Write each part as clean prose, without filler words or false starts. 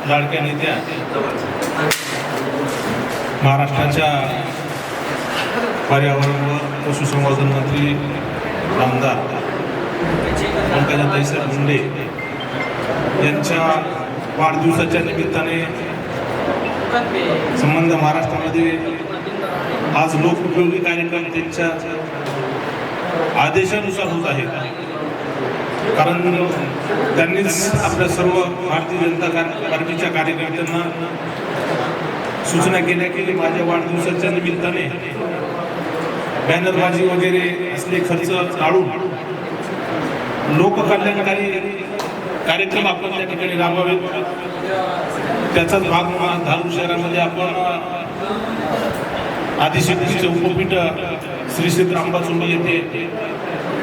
लाडक्या नेत्या महाराष्ट्राच्या पर्यावरण व पशुसंवर्धन मंत्री आमदार पंकजाताई मुंडे यांच्या वाढदिवसाच्या निमित्ताने संबंध महाराष्ट्रामध्ये आज लोकउपयोगी कार्यक्रम त्यांच्या आदेशानुसार होत आहेत. कारण त्यांनीच आपल्या सर्व भारतीय जनता पार्टीच्या कार्यकर्त्यांना सूचना केल्या की माझ्या वाढदिवसाच्या निमित्ताने बॅनरबाजी वगैरे असले खर्च टाळून लोककल्याणकारी कार्यक्रम आपण त्या ठिकाणी राबवावेत. त्याचाच भाग धारूर शहरामध्ये आपण आदिशक्तीचे उपपीठ श्री क्षेत्र अंबाचोंडी येथे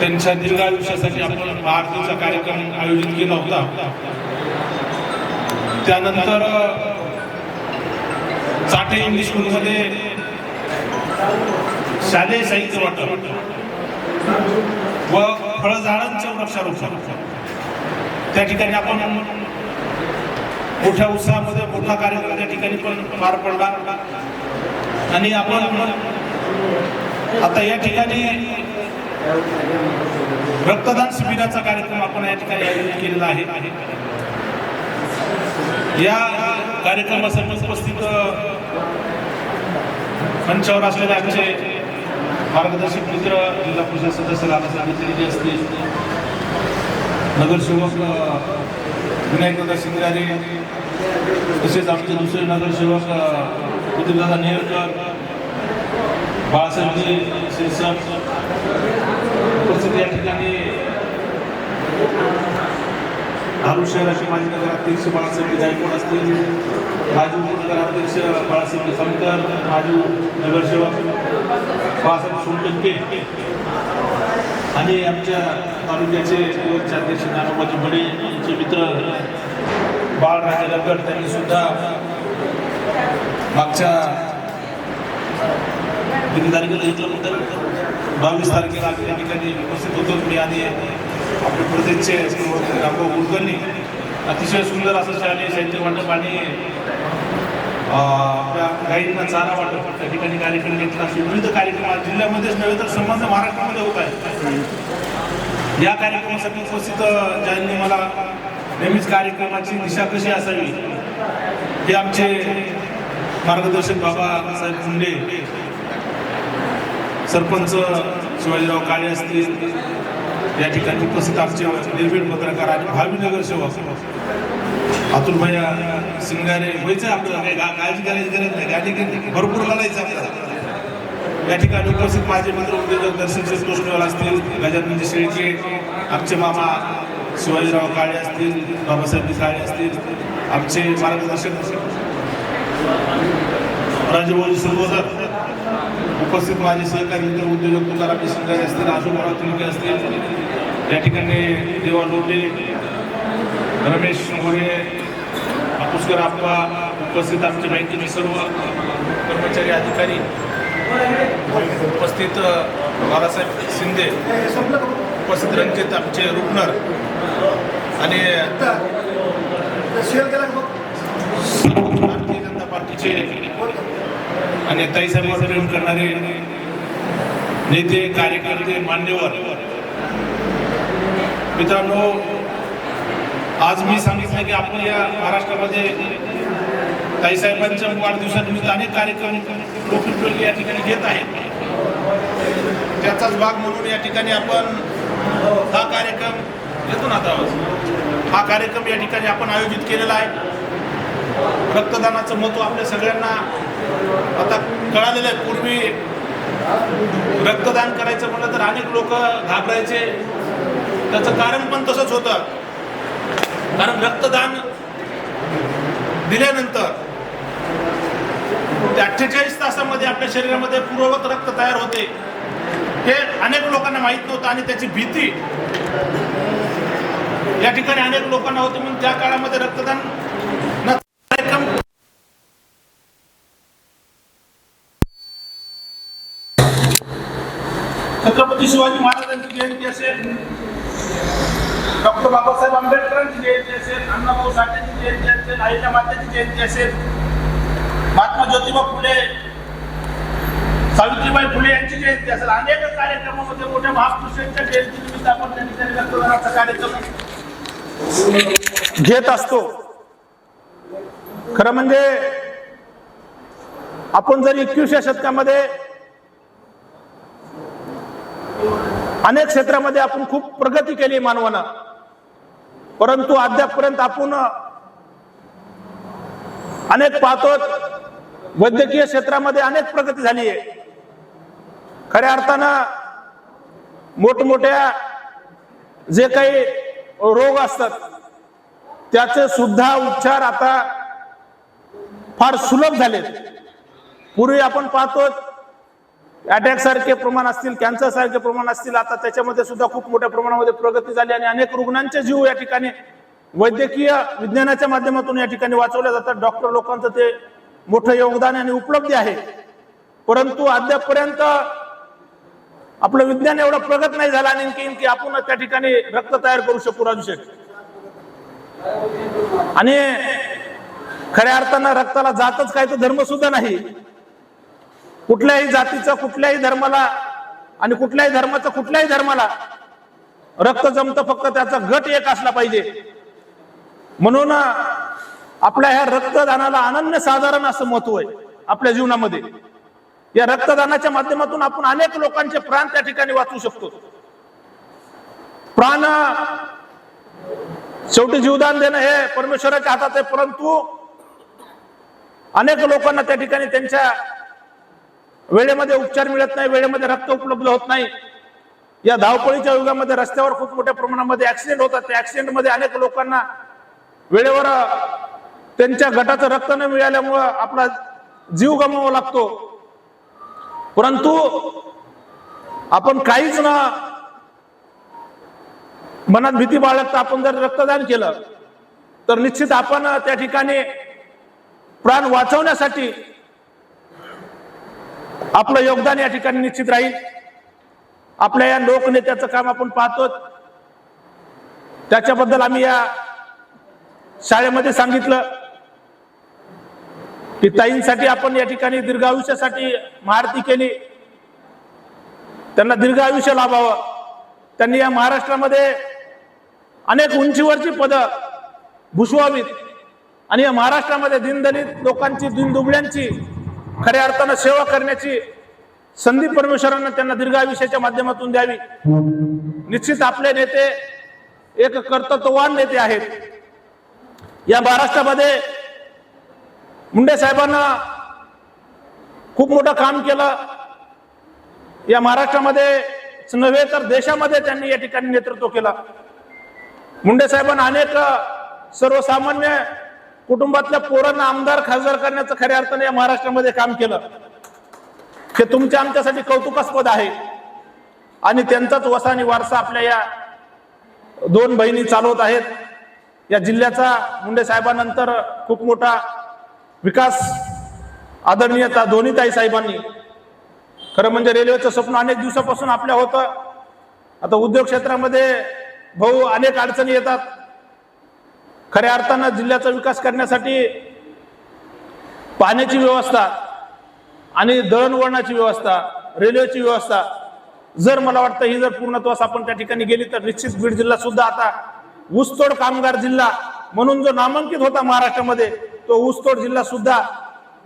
त्यांच्या दीर्घ आयुष्यासाठी आपण भारतीचा कार्यक्रम आयोजित केला होता. त्यानंतर चाटे इंग्लिश स्कूलमध्ये शालेय साहित्य वाटप व फळझाडांचं वृक्षारोपण त्या ठिकाणी आपण मोठ्या उत्साहामध्ये मोठा कार्यक्रम त्या ठिकाणी पण पार पडला. आणि आपण आता या ठिकाणी रक्तदान शिबिराचा कार्यक्रम आपण या ठिकाणी आयोजित केलेला आहे. या कार्यक्रमासाठी उपस्थित मंचावर असलेले आमचे मार्गदर्शक मित्र जिल्हा परिषद सदस्य राधासाहेब असतील, नगरसेवक विनायकदादा शिंगारे, तसेच आमचे दुसरे नगरसेवक उदयदादा नेहरकर, बाळासाहेब शिरसाट उपस्थित या ठिकाणी धारूर शहराचे माजी नगराध्यक्ष बाळासाहेब गायकवाड असतील, माजी नगराध्यक्ष बाळासाहेब समकर, माजी नगरसेवक बाळासाहेब सोनटक्के आणि आमच्या तालुक्याचे अध्यक्ष नानोबाजी बडे यांचे मित्र बाळराजे रगड, त्यांनी सुद्धा मागच्या किती तारखेला घेतल्यानंतर 22 तारखेला या ठिकाणी उपस्थित होतो मी आणि आपले प्रदेशचे रामभाऊ कुलकर्णी अतिशय सुंदर असं शालेय साहित्य वाटप आणि आपल्या गाईंना चारा वाटप त्या ठिकाणी कार्यक्रम घेतला. विविध कार्यक्रम जिल्ह्यामध्येच नव्हे तर संबंध महाराष्ट्रामध्ये होत आहे. या कार्यक्रमासाठी उपस्थित ज्यांनी मला नेहमीच कार्यक्रमाची दिशा कशी असावी हे आमचे मार्गदर्शक बाबासाहेब मुंडे, सरपंच शिवाजीराव काळे असतील, या ठिकाणी उपस्थित आमचे निर्भीड पत्रकार आणि भावी नगरसेवक अतुलभैया शिंगारे व्हायचं आपल्याला काही काळजी करायची गरज नाही, गाडी भरपूर लढायचं आपल्याला. या ठिकाणी उपस्थित माझे मित्र उद्योजक दर्शनचे कृष्णवाल असतील, गजानन शेळके, आमचे मामा शिवाजीराव काळे असतील, बाबासाहेब काळे असतील, आमचे मार्गदर्शक राजभाऊजी सुरवकर, उपस्थित माझे सहकारी मित्र उद्योजक तुकाराम शिंगारे असतील, आशोकराव तुलके असतील, या ठिकाणी देवा लोटे, रमेश मोरे, पुष्कर आप्पा, उपस्थित आमचे बँकेचे सर्व कर्मचारी अधिकारी, उपस्थित बाळासाहेब शिंदे, उपस्थित रणजित आमचे रुग्णर आणि भारतीय जनता पार्टीचे आणि ताईसाहेबांना प्रेम करणारे नेते, कार्यकर्ते, मान्यवर मित्रांनो, आज मी सांगितलं की आपण या महाराष्ट्रामध्ये ताईसाहेबांच्या वाढदिवसानिमित्त अनेक कार्यक्रम लोकउपयोगी या ठिकाणी घेत आहेत. त्याचाच भाग म्हणून या ठिकाणी आपण हा कार्यक्रम घेतो ना. आता हा कार्यक्रम या ठिकाणी आपण आयोजित केलेला आहे. रक्तदानाचं महत्त्व आपल्या सगळ्यांना आता कळालेलं आहे. पूर्वी रक्तदान करायचं म्हटलं तर अनेक लोक घाबरायचे. त्याचं कारण पण तसंच होतं, कारण रक्तदान दिल्यानंतर 48 तासामध्ये आपल्या शरीरामध्ये पूर्ववत रक्त तयार होते. हे अनेक लोकांना माहीत नव्हतं आणि त्याची भीती या ठिकाणी अनेक लोकांना होती. म्हणून त्या काळामध्ये रक्तदान कार्यक्रम छत्रपती शिवाजी महाराजांची जयंती असेल, डॉक्टर बाबासाहेब आंबेडकरांची जयंती असेल, अण्णाभाऊ साठेंची जयंती असेल, आईच्या मातेची जयंती असेल, महात्मा ज्योतिबा फुले, सावित्रीबाई फुले यांची जयंती असेल, अनेक कार्यक्रमामध्ये मोठ्या महापुरुषांच्या जयंतीनिमित्त आपण त्या ठिकाणी रक्तदानाचा कार्यक्रम घेत असतो. खरं म्हणजे आपण जर 21व्या शतकामध्ये अनेक क्षेत्रामध्ये आपण खूप प्रगती केली मानवानं, परंतु अद्यापपर्यंत आपण अनेक पाहतो वैद्यकीय क्षेत्रामध्ये अनेक प्रगती झाली आहे. खऱ्या अर्थानं मोठमोठ्या जे काही रोग असतात त्याचे सुद्धा उपचार आता फार सुलभ झालेत. पूर्वी आपण पाहतो अटॅक सारखे प्रमाण असतील, कॅन्सर सारखे प्रमाण असतील, आता त्याच्यामध्ये सुद्धा खूप मोठ्या प्रमाणामध्ये प्रगती झाली आणि अनेक रुग्णांचे जीव या ठिकाणी वैद्यकीय विज्ञानाच्या माध्यमातून या ठिकाणी वाचवले जातात. डॉक्टर लोकांचं ते मोठं योगदान आणि उपलब्धी आहे. परंतु अद्यापपर्यंत आपलं विज्ञान एवढं प्रगत नाही झालं आणखी की आपण त्या ठिकाणी रक्त तयार करू शकू राजू शेठ. आणि खऱ्या अर्थानं रक्ताला जातच काय तो धर्म सुद्धा नाही. कुठल्याही जातीचं, कुठल्याही धर्माला आणि कुठल्याही धर्माचं कुठल्याही धर्माला रक्त जमतं, फक्त त्याचा गट एक असला पाहिजे. म्हणून आपल्या ह्या रक्तदानाला अनन्यसाधारण असं महत्व आहे आपल्या जीवनामध्ये. या रक्तदानाच्या माध्यमातून आपण अनेक लोकांचे प्राण त्या ठिकाणी वाचवू शकतो. प्राण शेवटी जीवदान देणं हे परमेश्वराच्या हातात आहे, परंतु अनेक लोकांना त्या ठिकाणी त्यांच्या वेळेमध्ये उपचार मिळत नाही, वेळेमध्ये रक्त उपलब्ध होत नाही. या धावपळीच्या युगामध्ये रस्त्यावर खूप मोठ्या प्रमाणामध्ये ऍक्सिडेंट होतात. त्या ऍक्सिडेंटमध्ये अनेक लोकांना वेळेवर त्यांच्या गटाचं रक्त न मिळाल्यामुळं आपला जीव गमवावा लागतो. परंतु आपण काहीच न मनात भीती बाळगता आपण जर रक्तदान केलं तर निश्चित आपण त्या ठिकाणी प्राण वाचवण्यासाठी आपलं योगदान या ठिकाणी निश्चित राहील. आपल्या या लोकनेत्याचं काम आपण पाहतो, त्याच्याबद्दल आम्ही या शाळेमध्ये सांगितलं की ताईंसाठी आपण या ठिकाणी दीर्घ आयुष्यासाठी महाआरती केली. त्यांना दीर्घ आयुष्य लाभावं. त्यांनी या महाराष्ट्रामध्ये अनेक उंचीवरची पदं भूषवावीत आणि या महाराष्ट्रामध्ये दीनदलित लोकांची, दीनदुबळ्यांची खऱ्या अर्थानं सेवा करण्याची संधी परमेश्वरांना त्यांना दीर्घ आयुष्याच्या माध्यमातून द्यावी. निश्चित आपले नेते एक कर्तृत्ववान नेते आहेत. या महाराष्ट्रामध्ये मुंडे साहेबांना खूप मोठं काम केलं. या महाराष्ट्रामध्ये नव्हे तर देशामध्ये त्यांनी या ठिकाणी नेतृत्व केलं. मुंडे साहेबांना अनेक सर्वसामान्य कुटुंबातल्या पोरांना आमदार खासदार करण्याचं खऱ्या अर्थाने या महाराष्ट्रामध्ये काम केलं. हे तुमच्या आमच्यासाठी कौतुकास्पद आहे. आणि त्यांचाच वसा आणि वारसा आपल्या या दोन बहिणी चालवत आहेत. या जिल्ह्याचा मुंडे साहेबांनंतर खूप मोठा विकास आदरणीयता धोनीताई साहेबांनी, खरं म्हणजे रेल्वेचं स्वप्न अनेक दिवसापासून आपल्या होतं. आता उद्योग क्षेत्रामध्ये भाऊ अनेक अडचणी येतात. खऱ्या अर्थानं जिल्ह्याचा विकास करण्यासाठी पाण्याची व्यवस्था आणि दळणवळणाची व्यवस्था, रेल्वेची व्यवस्था जर मला वाटतं ही जर पूर्णत्वास आपण त्या ठिकाणी गेली तर निश्चित बीड जिल्हा सुद्धा आता ऊसतोड कामगार जिल्हा म्हणून जो नामांकित होता महाराष्ट्रामध्ये, तो ऊसतोड जिल्हा सुद्धा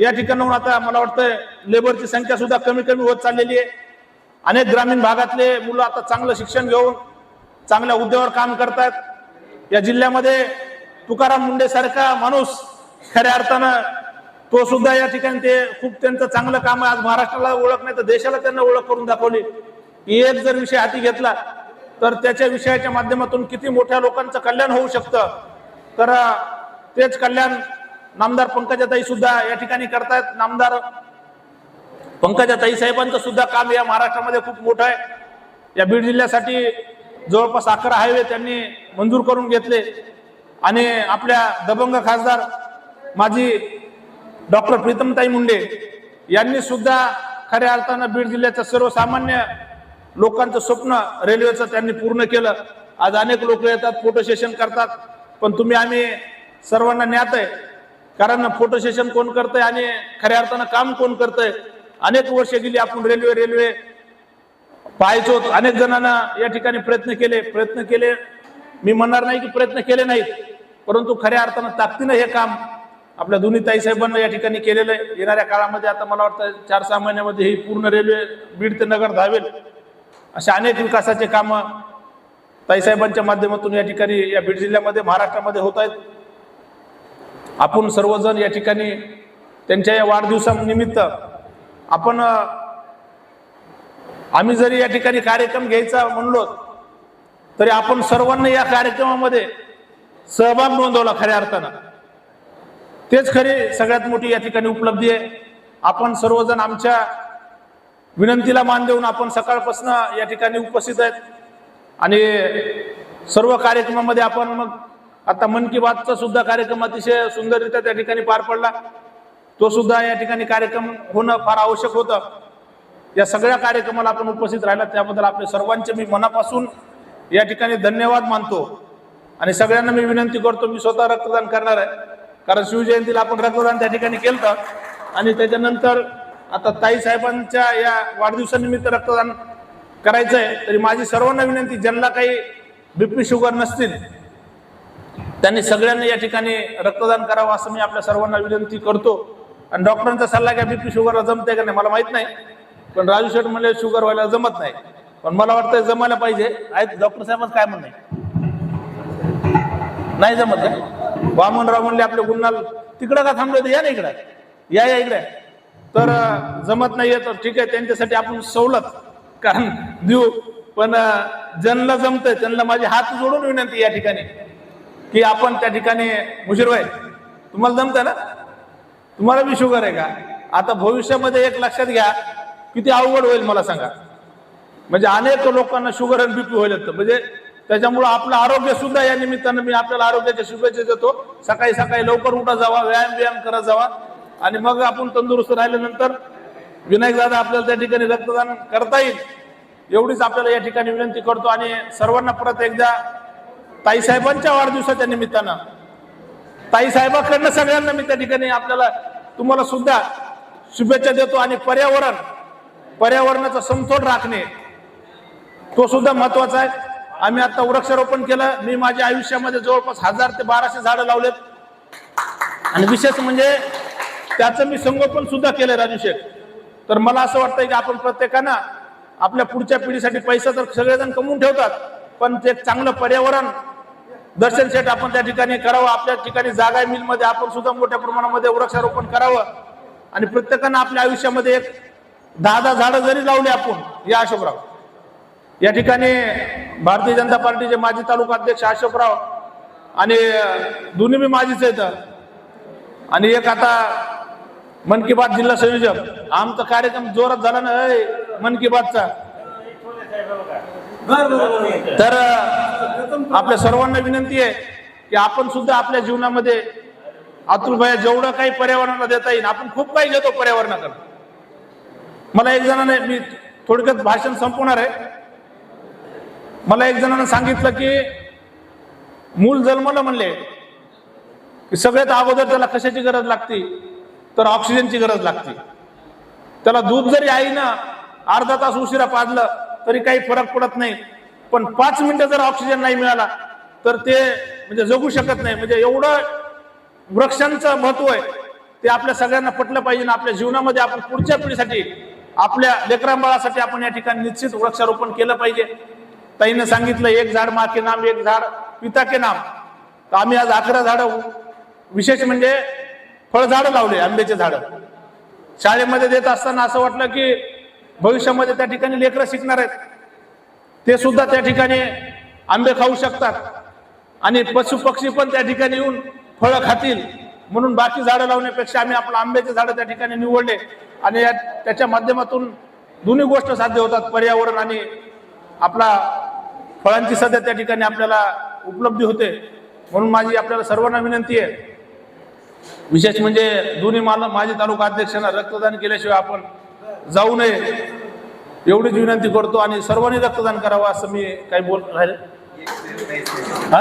या ठिकाणाहून आता मला वाटतं लेबरची संख्या सुद्धा कमी कमी होत चाललेली आहे. अनेक ग्रामीण भागातले मुलं आता चांगलं शिक्षण घेऊन चांगल्या हुद्द्यावर काम करतात. या जिल्ह्यामध्ये तुकाराम मुंडे सारखा माणूस खऱ्या अर्थानं तो सुद्धा या ठिकाणी ते खूप त्यांचं चांगलं काम आहे. आज महाराष्ट्राला ओळख नाही तर देशाला त्यांना ओळख करून दाखवली. एक जर विषय हाती घेतला तर त्याच्या विषयाच्या माध्यमातून किती मोठ्या लोकांचं कल्याण होऊ शकतं. तर तेच कल्याण नामदार पंकजाताई सुद्धा या ठिकाणी करतायत. नामदार पंकजाताई साहेबांचं सुद्धा काम या महाराष्ट्रामध्ये खूप मोठं आहे. या बीड जिल्ह्यासाठी जवळपास 11 हायवे त्यांनी मंजूर करून घेतले आणि आपल्या दबंग खासदार माजी डॉक्टर प्रीतमताई मुंडे यांनी सुद्धा खऱ्या अर्थानं बीड जिल्ह्याच्या सर्वसामान्य लोकांचं स्वप्न रेल्वेचं त्यांनी पूर्ण केलं. आज अनेक लोक येतात, फोटो सेशन करतात, पण आम्ही सर्वांना ज्ञात आहे. कारण फोटो सेशन कोण करतंय आणि खऱ्या अर्थानं काम कोण करतंय. अनेक वर्ष गेली आपण रेल्वे पाहायचो. अनेक जणांना या ठिकाणी प्रयत्न केले. मी म्हणणार नाही की प्रयत्न केले नाहीत, परंतु खऱ्या अर्थानं ताकदीनं हे काम आपल्या दोन्ही ताईसाहेबांना या ठिकाणी केलेलं आहे. येणाऱ्या काळामध्ये आता मला वाटतं 4-6 महिन्यामध्ये ही पूर्ण रेल्वे बीड ते नगर धावेल. अशा अनेक विकासाचे कामं ताईसाहेबांच्या माध्यमातून या ठिकाणी या बीड जिल्ह्यामध्ये, महाराष्ट्रामध्ये होत आहेत. आपण सर्वजण या ठिकाणी त्यांच्या या वाढदिवसानिमित्त आम्ही जरी या ठिकाणी कार्यक्रम घ्यायचा म्हणलो तरी आपण सर्वांनी या कार्यक्रमामध्ये सहभाग नोंदवला. खऱ्या अर्थानं तेच खरी सगळ्यात मोठी या ठिकाणी उपलब्धी आहे. आपण सर्वजण आमच्या विनंतीला मान देऊन आपण सकाळपासून या ठिकाणी उपस्थित आहेत आणि सर्व कार्यक्रमामध्ये आपण मग आता मन की बातचा सुद्धा कार्यक्रम अतिशय सुंदररित्या त्या ठिकाणी पार पडला. तो सुद्धा या ठिकाणी कार्यक्रम होणं फार आवश्यक होतं. या सगळ्या कार्यक्रमाला आपण उपस्थित राहिला त्याबद्दल आपले सर्वांचे मी मनापासून या ठिकाणी धन्यवाद मानतो. आणि सगळ्यांना मी विनंती करतो, मी स्वतः रक्तदान करणार आहे. कारण शिवजयंतीला आपण रक्तदान त्या ठिकाणी केलं आणि त्याच्यानंतर आता ताईसाहेबांच्या या वाढदिवसानिमित्त रक्तदान करायचं आहे. तरी माझी सर्वांना विनंती, ज्यांना काही BP शुगर नसतील त्यांनी सगळ्यांनी या ठिकाणी रक्तदान करावं असं मी आपल्या सर्वांना विनंती करतो. आणि डॉक्टरांचा सल्ला घ्या, BP शुगरला जमते का नाही मला माहित नाही, पण राजू शेठ म्हणले शुगर व्हायला जमत नाही, पण मला वाटतं जमायला पाहिजे. आहेत डॉक्टर साहेबांचं काय म्हणणं आहे? नाही जमत का? वामनराव म्हणले आपले गुन्हाल तिकडं का थांबले होते, या ना इकडे, या इकडे. तर जमत नाहीये तर ठीक आहे, त्यांच्यासाठी आपण सवलत कारण देऊ. पण ज्यांना जमतंय त्यांना माझे हात जोडून विनंती या ठिकाणी की आपण त्या ठिकाणी, मुशीरभाई तुम्हाला जमतं ना, तुम्हाला बी शुगर आहे का? आता भविष्यामध्ये एक लक्षात घ्या, किती अवघड होईल मला सांगा. म्हणजे अनेक लोकांना शुगर आणि BP होईल. म्हणजे त्याच्यामुळं आपलं आरोग्य सुद्धा या निमित्तानं मी आपल्याला आरोग्याच्या शुभेच्छा देतो. सकाळी लवकर उठा जावा, व्यायाम करत जावा आणि मग आपण तंदुरुस्त राहिल्यानंतर विनायक दादा आपल्याला त्या ठिकाणी रक्तदान करता येईल एवढीच आपल्याला या ठिकाणी विनंती करतो. आणि सर्वांना परत एकदा ताईसाहेबांच्या वाढदिवसाच्या निमित्तानं ताईसाहेबांकडनं सगळ्यांना मी त्या ठिकाणी तुम्हाला सुद्धा शुभेच्छा देतो. आणि पर्यावरणाचा समतोल राखणे तो सुद्धा महत्वाचा आहे. आम्ही आता वृक्षारोपण केलं. मी माझ्या आयुष्यामध्ये जवळपास 1000 ते 1200 झाडं लावलेत. आणि विशेष म्हणजे त्याचं मी संगोपन सुद्धा केलंय राजू शेठ. तर मला असं वाटतंय की आपण प्रत्येकानं आपल्या पुढच्या पिढीसाठी पैसा तर सगळेजण कमवून ठेवतात, पण ते चांगलं पर्यावरण दर्शन शेठ आपण त्या ठिकाणी करावं. आपल्या ठिकाणी जागा मिलमध्ये आपण सुद्धा मोठ्या प्रमाणामध्ये वृक्षारोपण करावं. आणि प्रत्येकानं आपल्या आयुष्यामध्ये एक 10-10 झाडं जरी लावली आपण. या अशोकराव या ठिकाणी भारतीय जनता पार्टीचे माजी तालुका अध्यक्ष अशोकराव आणि दोन्ही बी माजीच आहेत. आणि एक आता मन की बात जिल्हा संयोजक, आमचा कार्यक्रम जोरात झाला ना मन की बातचा. तर आपल्या सर्वांना विनंती आहे की आपण सुद्धा आपल्या जीवनामध्ये अतुल भैया जेवढं काही पर्यावरणाला देता येईल आपण खूप काही घेतो पर्यावरणाकडे. मला एक जणाने, मी थोडक्यात भाषण संपवणार आहे, मला एक जणांना सांगितलं की मूल जन्मलं म्हणले की सगळ्यात अगोदर त्याला कशाची गरज लागते, तर ऑक्सिजनची गरज लागते. त्याला दूध जरी आईनं अर्धा तास उशिरा पाजलं तरी काही फरक पडत नाही, पण 5 मिनिटं जर ऑक्सिजन नाही मिळाला तर ते म्हणजे जगू शकत नाही. म्हणजे एवढं वृक्षांचं महत्व आहे ते आपल्या सगळ्यांना पटलं पाहिजे. आपल्या जीवनामध्ये आपण पुढच्या पिढीसाठी, आपल्या लेकरांबाळासाठी आपण या ठिकाणी निश्चित वृक्षारोपण केलं पाहिजे. ताईनं सांगितलं एक झाड माँ के नाम, एक झाड पिता के नाम. तर आम्ही आज 11 झाडं, विशेष म्हणजे फळझाडं लावले, आंब्याचे झाडं. शाळेमध्ये देत असताना असं वाटलं की भविष्यामध्ये त्या ठिकाणी लेकरं शिकणार आहेत, ते सुद्धा त्या ठिकाणी आंबे खाऊ शकतात आणि पशु पक्षी पण त्या ठिकाणी येऊन फळं खातील. म्हणून बाकी झाडं लावण्यापेक्षा आम्ही आपलं आंब्याचे झाडं त्या ठिकाणी निवडले. आणि त्याच्या माध्यमातून दोन्ही गोष्ट साध्य होतात, पर्यावरण आणि आपला फळांची सध्या त्या ठिकाणी आपल्याला उपलब्धी होते. म्हणून माझी आपल्याला सर्वांना विनंती आहे, विशेष म्हणजे दोन्ही माजी तालुका अध्यक्षांना रक्तदान केल्याशिवाय आपण जाऊ नये एवढीच विनंती करतो. आणि सर्वांनी रक्तदान करावं असं मी काही बोल राहिले. हा